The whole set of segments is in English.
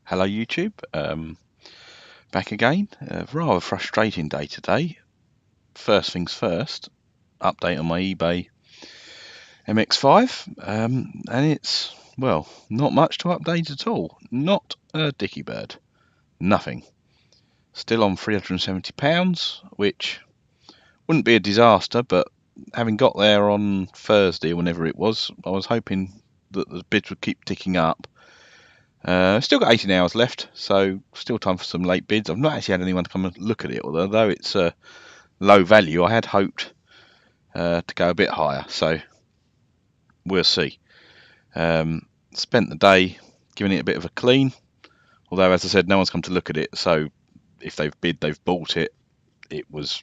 Hello YouTube, back again. Rather frustrating day today. First things first, update on my eBay MX-5, and it's, well, not much to update at all. Not a dicky bird. Nothing. Still on £370, which wouldn't be a disaster, but having got there on Thursday, or whenever it was, I was hoping that the bids would keep ticking up. Still got 18 hours left, so still time for some late bids. I've not actually had anyone to come and look at it, although it's low value. I had hoped to go a bit higher, so we'll see. Spent the day giving it a bit of a clean, although, as I said, no one's come to look at it, so if they've bid, they've bought it. It was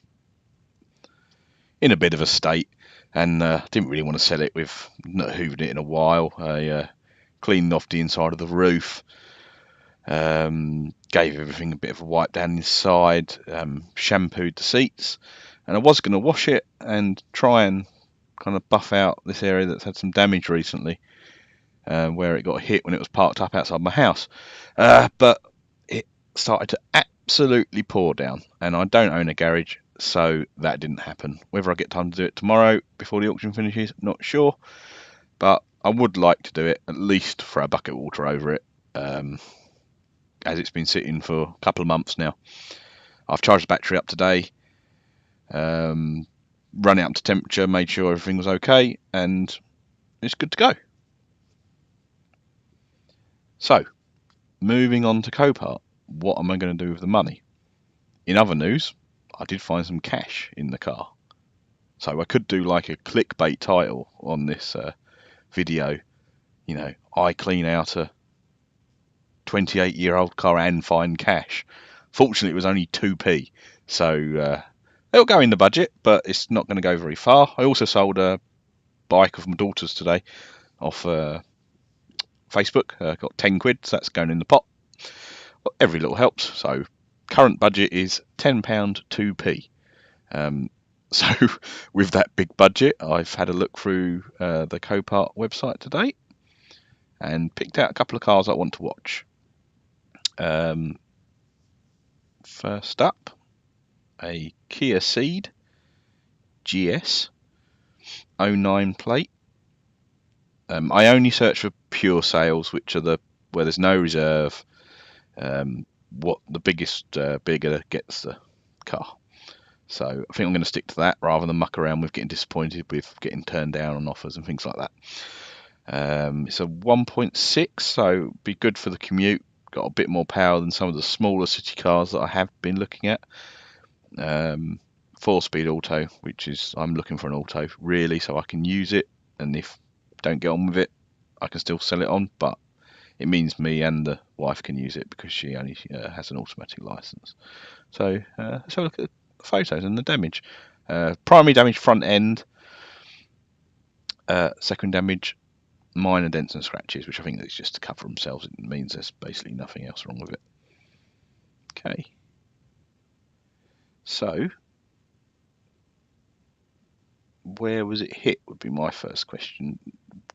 in a bit of a state, and didn't really want to sell it with not hoovering it in a while. I cleaned off the inside of the roof. Gave everything a bit of a wipe down inside, shampooed the seats, and I was going to wash it and try and kind of buff out this area that's had some damage recently, where it got hit when it was parked up outside my house. But it started to absolutely pour down, and I don't own a garage, so that didn't happen. Whether I get time to do it tomorrow before the auction finishes, not sure, but I would like to do it, at least throw a bucket of water over it. As it's been sitting for a couple of months now. I've charged the battery up today, run it up to temperature, made sure everything was okay, and it's good to go. So, moving on to Copart, what am I going to do with the money? In other news, I did find some cash in the car. So I could do like a clickbait title on this video, I clean out a 28-year-old car and find cash. Fortunately, it was only 2p, so it'll go in the budget, but it's not going to go very far. I also sold a bike of my daughter's today off Facebook. Got 10 quid, so that's going in the pot. Well, every little helps. So current budget is £10 2p. So with that big budget, I've had a look through the Copart website today and picked out a couple of cars I want to watch. First up, a Kia Ceed GS 09 plate. I only search for pure sales, which are where there's no reserve. What the biggest bidder gets the car. So I think I'm going to stick to that rather than muck around with getting disappointed with getting turned down on offers and things like that. It's a 1.6, so be good for the commute. Got a bit more power than some of the smaller city cars that I have been looking at. 4-speed auto, which is, I'm looking for an auto really, so I can use it, and if I don't get on with it, I can still sell it on, but it means me and the wife can use it because she only has an automatic license. So let's have a look at the photos and the damage. Primary damage front end, second damage minor dents and scratches, which I think is just to cover themselves. It means there's basically nothing else wrong with it. Okay, so where was it hit would be my first question.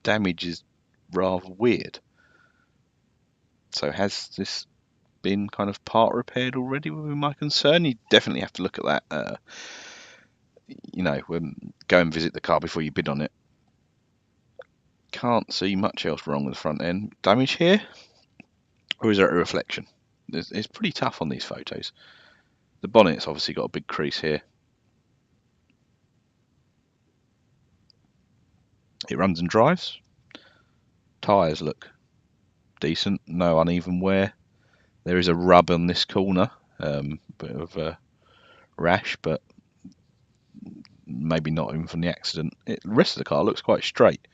Damage is rather weird. So has this been kind of part repaired already, would be my concern. You definitely have to look at that, go and visit the car before you bid on it. Can't see much else wrong with the front end. Damage here? Or is there a reflection? It's pretty tough on these photos. The bonnet's obviously got a big crease here. It runs and drives. Tyres look decent, no uneven wear. There is a rub on this corner, bit of a rash, but maybe not even from the accident. The rest of the car looks quite straight.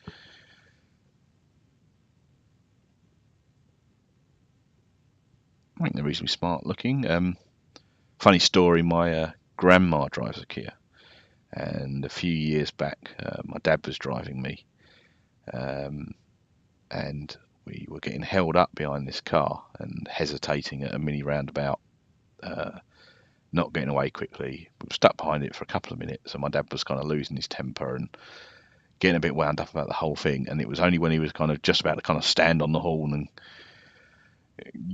I think they're reasonably smart looking. Funny story, my grandma drives a Kia, and a few years back my dad was driving me, and we were getting held up behind this car and hesitating at a mini roundabout, not getting away quickly. We were stuck behind it for a couple of minutes, and my dad was kind of losing his temper and getting a bit wound up about the whole thing. And it was only when he was kind of just about to kind of stand on the horn and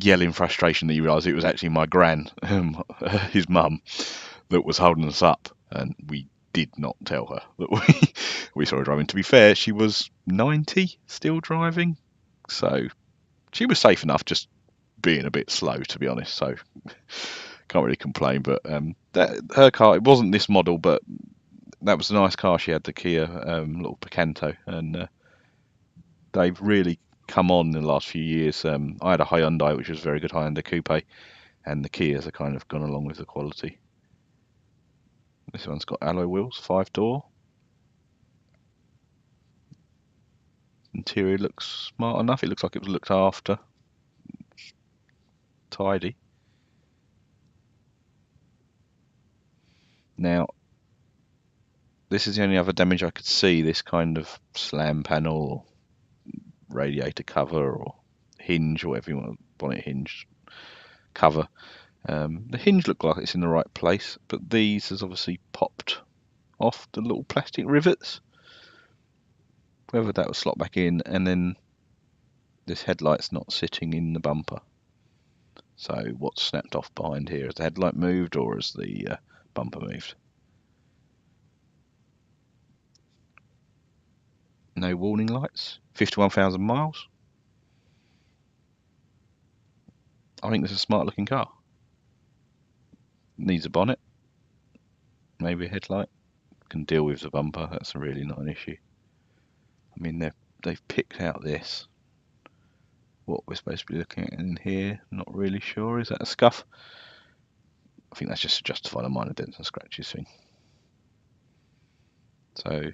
yell in frustration that you realise it was actually my gran, his mum, that was holding us up, and we did not tell her that we saw her driving. To be fair, she was 90, still driving, so she was safe enough, just being a bit slow, to be honest. So can't really complain. But her car, it wasn't this model, but that was a nice car. She had the Kia little Picanto, and they've really come on in the last few years. I had a Hyundai, which was a very good Hyundai Coupe, and the Kias have kind of gone along with the quality. This one's got alloy wheels, 5-door. Interior looks smart enough. It looks like it was looked after. Tidy. Now, this is the only other damage I could see. This kind of slam panel, or radiator cover, or hinge, or whatever you want, bonnet hinge cover. The hinge looked like it's in the right place, but these has obviously popped off the little plastic rivets. Whether that will slot back in, and then this headlight's not sitting in the bumper. So what's snapped off behind here? Has the headlight moved, or has the bumper moved? No warning lights. 51,000 miles. I think this is a smart looking car. Needs a bonnet. Maybe a headlight. Can deal with the bumper. That's really not an issue. I mean, they've picked out this. What we're supposed to be looking at in here, not really sure. Is that a scuff? I think that's just to justify the minor dents and scratches thing. So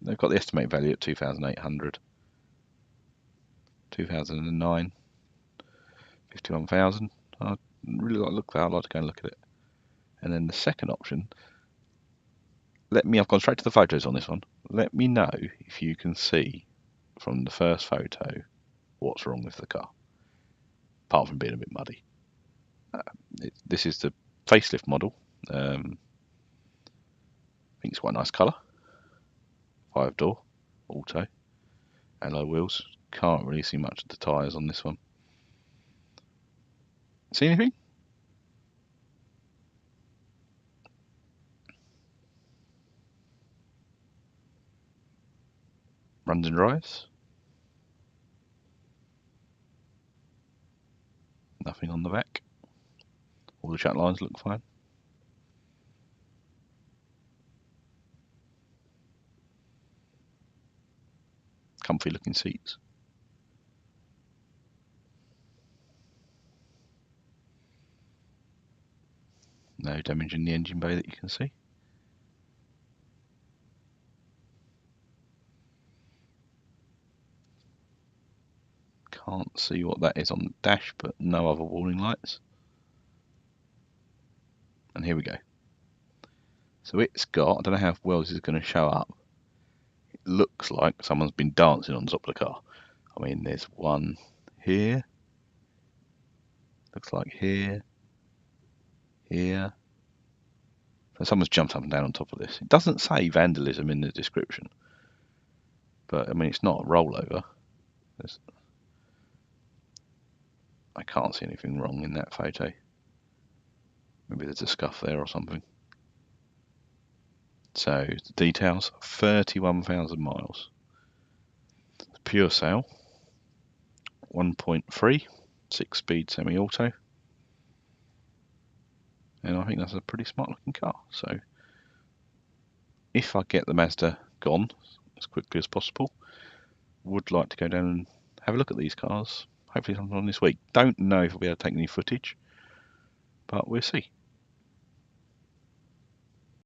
they've got the estimated value at 2,800. 2009, 51,000. I really like to look there. I'd like to go and look at it. And then the second option, I've gone straight to the photos on this one. Let me know if you can see from the first photo what's wrong with the car, apart from being a bit muddy. This is the facelift model. I think it's quite a nice colour. 5-door, auto, alloy wheels. Can't really see much of the tyres on this one. See anything? Runs and drives. Nothing on the back. All the chat lines look fine. Comfy looking seats. No damage in the engine bay that you can see. Can't see what that is on the dash, but no other warning lights. And here we go. So it's got, I don't know how well this is going to show up. It looks like someone's been dancing on top of the car. I mean, there's one here. Looks like here. Here. So someone's jumped up and down on top of this. It doesn't say vandalism in the description. But, I mean, it's not a rollover. I can't see anything wrong in that photo. Maybe there's a scuff there or something. So, the details, 31,000 miles. Pure sale, 1.3, 6-speed semi-auto. And I think that's a pretty smart looking car. So, if I get the Mazda gone as quickly as possible, would like to go down and have a look at these cars. Hopefully sometime this week. Don't know if I'll be able to take any footage, but we'll see.